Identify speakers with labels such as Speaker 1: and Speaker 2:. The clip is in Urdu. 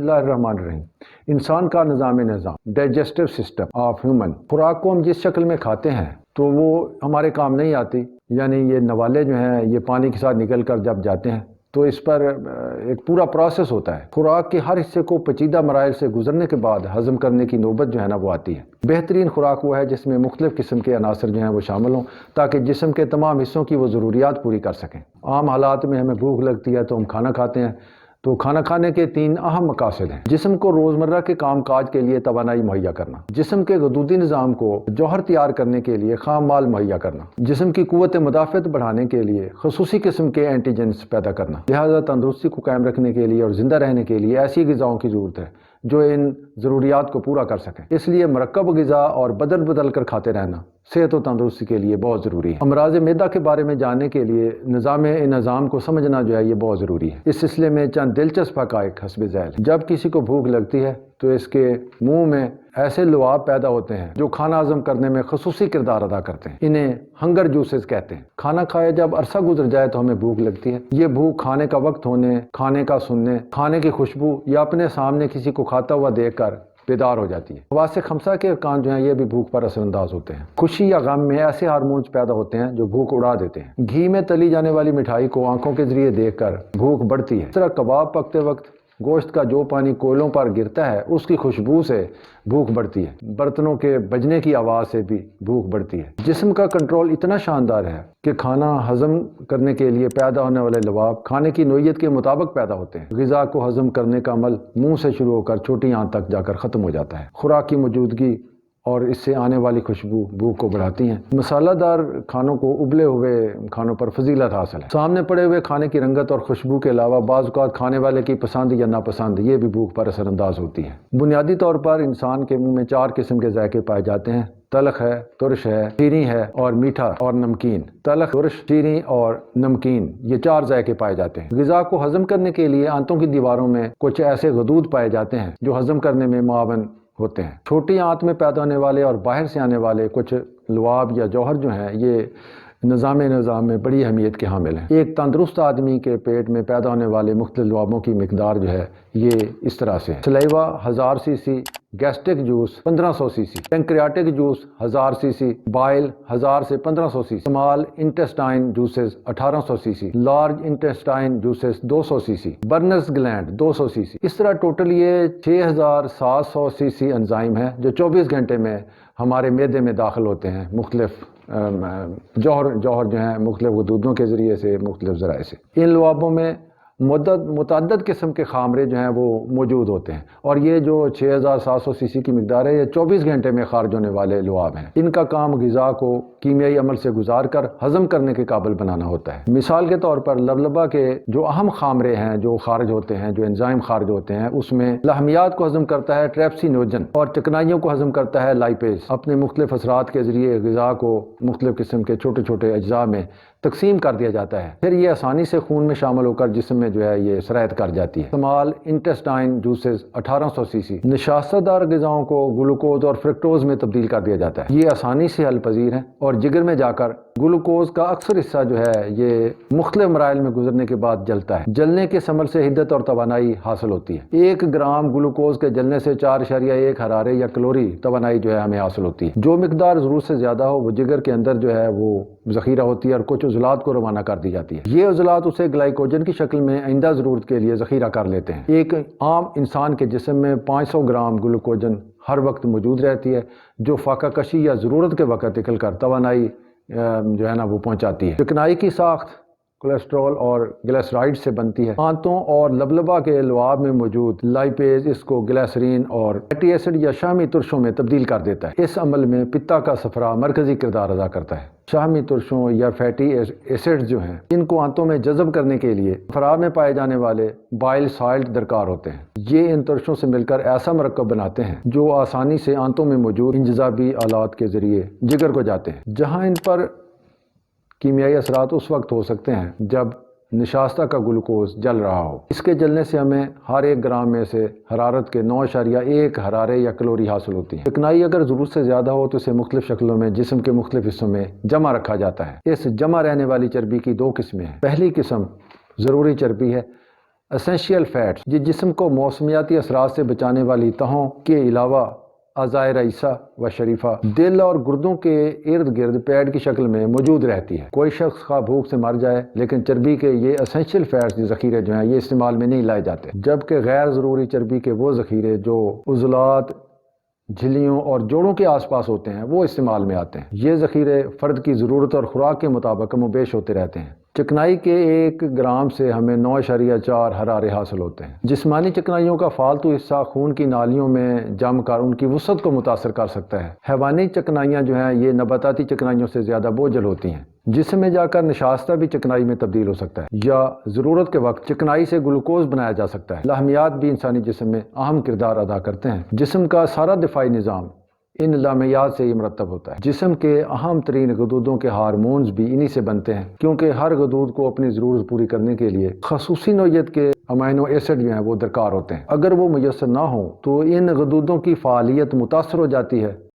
Speaker 1: اللہ الرحمن الرحیم۔ انسان کا نظام ڈائجسٹو سسٹم آف ہیومن، خوراک کو ہم جس شکل میں کھاتے ہیں تو وہ ہمارے کام نہیں آتی، یعنی یہ نوالے جو ہیں یہ پانی کے ساتھ نکل کر جب جاتے ہیں تو اس پر ایک پورا پروسیس ہوتا ہے۔ خوراک کے ہر حصے کو پیچیدہ مراحل سے گزرنے کے بعد ہضم کرنے کی نوبت جو ہے نا وہ آتی ہے۔ بہترین خوراک وہ ہے جس میں مختلف قسم کے عناصر جو ہیں وہ شامل ہوں تاکہ جسم کے تمام حصوں کی وہ ضروریات پوری کر سکیں۔ عام حالات میں ہمیں بھوک لگتی ہے تو ہم کھانا کھاتے ہیں، تو کھانا کھانے کے 3 اہم مقاصد ہیں۔ جسم کو روزمرہ کے کام کاج کے لیے توانائی مہیا کرنا، جسم کے غدودی نظام کو جوہر تیار کرنے کے لیے خام مال مہیا کرنا، جسم کی قوت مدافعت بڑھانے کے لیے خصوصی قسم کے اینٹیجنز پیدا کرنا۔ لہذا تندرستی کو قائم رکھنے کے لیے اور زندہ رہنے کے لیے ایسی غذاؤں کی ضرورت ہے جو ان ضروریات کو پورا کر سکیں۔ اس لیے مرکب غذا اور بدل بدل کر کھاتے رہنا صحت و تندرستی کے لیے بہت ضروری ہے۔ امراض معدہ کے بارے میں جاننے کے لیے نظام کو سمجھنا جو ہے یہ بہت ضروری ہے۔ اس سلسلے میں چند دلچسپ حقائق حسب ذیل۔ جب کسی کو بھوک لگتی ہے تو اس کے منہ میں ایسے لعاب پیدا ہوتے ہیں جو کھانا ہضم کرنے میں خصوصی کردار ادا کرتے ہیں۔ انہیں ہنگر جوسز کہتے ہیں۔ کھانا کھائے جب عرصہ گزر جائے تو ہمیں بھوک لگتی ہے۔ یہ بھوک کھانے کا وقت ہونے، کھانے کا سننے، کھانے کی خوشبو یا اپنے سامنے کسی کو کھاتا ہوا دیکھ کر بیدار ہو جاتی ہے۔ حواس خمسہ کے ارکان جو ہیں یہ بھی بھوک پر اثر انداز ہوتے ہیں۔ خوشی یا غم میں ایسے ہارمونز پیدا ہوتے ہیں جو بھوک اڑا دیتے ہیں۔ گھی میں تلی جانے والی مٹھائی کو آنکھوں کے ذریعے دیکھ کر بھوک بڑھتی ہے۔ اس طرح کباب پکتے وقت گوشت کا جو پانی کوئلوں پر گرتا ہے اس کی خوشبو سے بھوک بڑھتی ہے۔ برتنوں کے بجنے کی آواز سے بھی بھوک بڑھتی ہے۔ جسم کا کنٹرول اتنا شاندار ہے کہ کھانا ہضم کرنے کے لیے پیدا ہونے والے لعاب کھانے کی نوعیت کے مطابق پیدا ہوتے ہیں۔ غذا کو ہضم کرنے کا عمل منہ سے شروع ہو کر چھوٹی آنت تک جا کر ختم ہو جاتا ہے۔ خوراک کی موجودگی اور اس سے آنے والی خوشبو بھوک کو بڑھاتی ہیں۔ مسالہ دار کھانوں کو ابلے ہوئے کھانوں پر فضیلت حاصل ہے۔ سامنے پڑے ہوئے کھانے کی رنگت اور خوشبو کے علاوہ بعض اوقات کھانے والے کی پسند یا ناپسند یہ بھی بھوک پر اثر انداز ہوتی ہے۔ بنیادی طور پر انسان کے منہ میں 4 قسم کے ذائقے پائے جاتے ہیں: تلخ ہے، ترش ہے، شیریں ہے اور میٹھا اور نمکین۔ تلخ، ترش، شیریں اور نمکین یہ 4 ذائقے پائے جاتے ہیں۔ غذا کو ہضم کرنے کے لیے آنتوں کی دیواروں میں کچھ ایسے غدود پائے جاتے ہیں جو ہضم کرنے میں معاون ہوتے ہیں۔ چھوٹی آنت میں پیدا ہونے والے اور باہر سے آنے والے کچھ لعاب یا جوہر جو ہیں یہ نظام میں بڑی اہمیت کے حامل ہیں۔ ایک تندرست آدمی کے پیٹ میں پیدا ہونے والے مختلف لعابوں کی مقدار جو ہے یہ اس طرح سے ہے: سلیوا 1000 سی سی، گیسٹرک جوس 1500 سی سی، پینکریاٹک جوس 1000 سی سی، بائل 1000 سے 1500 سی سی، اسمال انٹسٹائن جوسز 1800 سی سی، لارج انٹسٹائن جوسز 200 سی سی، برنرز گلینڈ 200 سی سی۔ اس طرح ٹوٹل یہ 6700 سی سی انزائم ہیں جو 24 گھنٹے میں ہمارے معدے میں داخل ہوتے ہیں، مختلف جوہر جو ہیں مختلف غدودوں کے ذریعے سے، مختلف ذرائع سے۔ ان لعابوں میں متعدد قسم کے خامرے جو ہیں وہ موجود ہوتے ہیں، اور یہ جو 6700 سی سی کی مقدار ہے یہ 24 گھنٹے میں خارج ہونے والے لعاب ہیں۔ ان کا کام غذا کو کیمیائی عمل سے گزار کر ہضم کرنے کے قابل بنانا ہوتا ہے۔ مثال کے طور پر لبلبہ کے جو اہم خامرے ہیں جو خارج ہوتے ہیں، جو انزائم خارج ہوتے ہیں، اس میں لحمیات کو ہضم کرتا ہے ٹریپسینوجن اور چکنائیوں کو ہضم کرتا ہے لائپیز۔ اپنے مختلف اثرات کے ذریعے غذا کو مختلف قسم کے چھوٹے چھوٹے اجزاء میں تقسیم کر دیا جاتا ہے، پھر یہ آسانی سے خون میں شامل ہو کر جسم میں جو ہے یہ سرایت کر جاتی ہے۔ اسمال انٹسٹائن جوسز 1800 سی سی، نشاست دار غذاؤں کو گلوکوز اور فرکٹوز میں تبدیل کر دیا جاتا ہے۔ یہ آسانی سے حل پذیر ہیں اور جگر میں جا کر گلوکوز کا اکثر حصہ جو ہے یہ مختلف مراحل میں گزرنے کے بعد جلتا ہے۔ جلنے کے عمل سے حدت اور توانائی حاصل ہوتی ہے۔ 1 گرام گلوکوز کے جلنے سے 4.1 حرارے یا کلوری توانائی جو ہے ہمیں حاصل ہوتی ہے۔ جو مقدار ضرورت سے زیادہ ہو وہ جگر کے اندر جو ہے وہ ذخیرہ ہوتی ہے اور کچھ عضلات کو روانہ کر دی جاتی ہے۔ یہ عضلات اسے گلائکوجن کی شکل میں آئندہ ضرورت کے لیے ذخیرہ کر لیتے ہیں۔ ایک عام انسان کے جسم میں 500 گرام گلوکوجن ہر وقت موجود رہتی ہے جو فاقہ کشی یا ضرورت کے وقت نکل کر توانائی جو ہے نا وہ پہنچاتی ہے۔ چکنائی کی ساخت کولیسٹرول اور گلیسرائڈ سے بنتی ہے۔ آنتوں اور لبلبہ کے لعاب میں موجود لائپیز اس کو گلیسرین اور فیٹی ایسڈ یا شامی ترشوں میں تبدیل کر دیتا ہے۔ اس عمل میں پتا کا صفرا مرکزی کردار ادا کرتا ہے۔ شامی ترشوں یا فیٹی ایسڈ جو ہیں ان کو آنتوں میں جذب کرنے کے لیے صفرا میں پائے جانے والے بائل سالٹ درکار ہوتے ہیں۔ یہ ان ترشوں سے مل کر ایسا مرکب بناتے ہیں جو آسانی سے آنتوں میں موجود انجذابی آلات کے ذریعے جگر کو جاتے ہیں، جہاں ان پر کیمیائی اثرات اس وقت ہو سکتے ہیں جب نشاستہ کا گلوکوز جل رہا ہو۔ اس کے جلنے سے ہمیں ہر 1 گرام میں سے حرارت کے 9.1 حرارے یا کلوری حاصل ہوتی ہے۔ چکنائی اگر ضرورت سے زیادہ ہو تو اسے مختلف شکلوں میں جسم کے مختلف حصوں میں جمع رکھا جاتا ہے۔ اس جمع رہنے والی چربی کی 2 قسمیں ہیں۔ پہلی قسم ضروری چربی ہے اسینشیل فیٹس یہ جسم کو موسمیاتی اثرات سے بچانے والی تہوں کے علاوہ اعضائے رئیسہ و شریفہ دل اور گردوں کے ارد گرد پیڈ کی شکل میں موجود رہتی ہے۔ کوئی شخص خواہ بھوک سے مر جائے لیکن چربی کے یہ اسینشیل فیٹس ذخیرے جو ہیں یہ استعمال میں نہیں لائے جاتے، جبکہ غیر ضروری چربی کے وہ ذخیرے جو عضلات، جھلیوں اور جوڑوں کے آس پاس ہوتے ہیں وہ استعمال میں آتے ہیں۔ یہ ذخیرے فرد کی ضرورت اور خوراک کے مطابق کم و بیش ہوتے رہتے ہیں۔ چکنائی کے 1 گرام سے ہمیں 9.4 حرارے حاصل ہوتے ہیں۔ جسمانی چکنائیوں کا فالتو حصہ خون کی نالیوں میں جم کر ان کی وسعت کو متاثر کر سکتا ہے۔ حیوانی چکنائیاں جو ہیں یہ نباتاتی چکنائیوں سے زیادہ بوجھل ہوتی ہیں، جسم میں جا کر نشاستہ بھی چکنائی میں تبدیل ہو سکتا ہے یا ضرورت کے وقت چکنائی سے گلوکوز بنایا جا سکتا ہے۔ لحمیات بھی انسانی جسم میں اہم کردار ادا کرتے ہیں۔ جسم کا سارا دفاعی نظام ان لحمیات سے ہی مرتب ہوتا ہے۔ جسم کے اہم ترین غدودوں کے ہارمونز بھی انہی سے بنتے ہیں، کیونکہ ہر غدود کو اپنی ضرورت پوری کرنے کے لیے خصوصی نوعیت کے امینو ایسڈ جو ہیں وہ درکار ہوتے ہیں۔ اگر وہ میسر نہ ہوں تو ان غدودوں کی فعالیت متاثر ہو جاتی ہے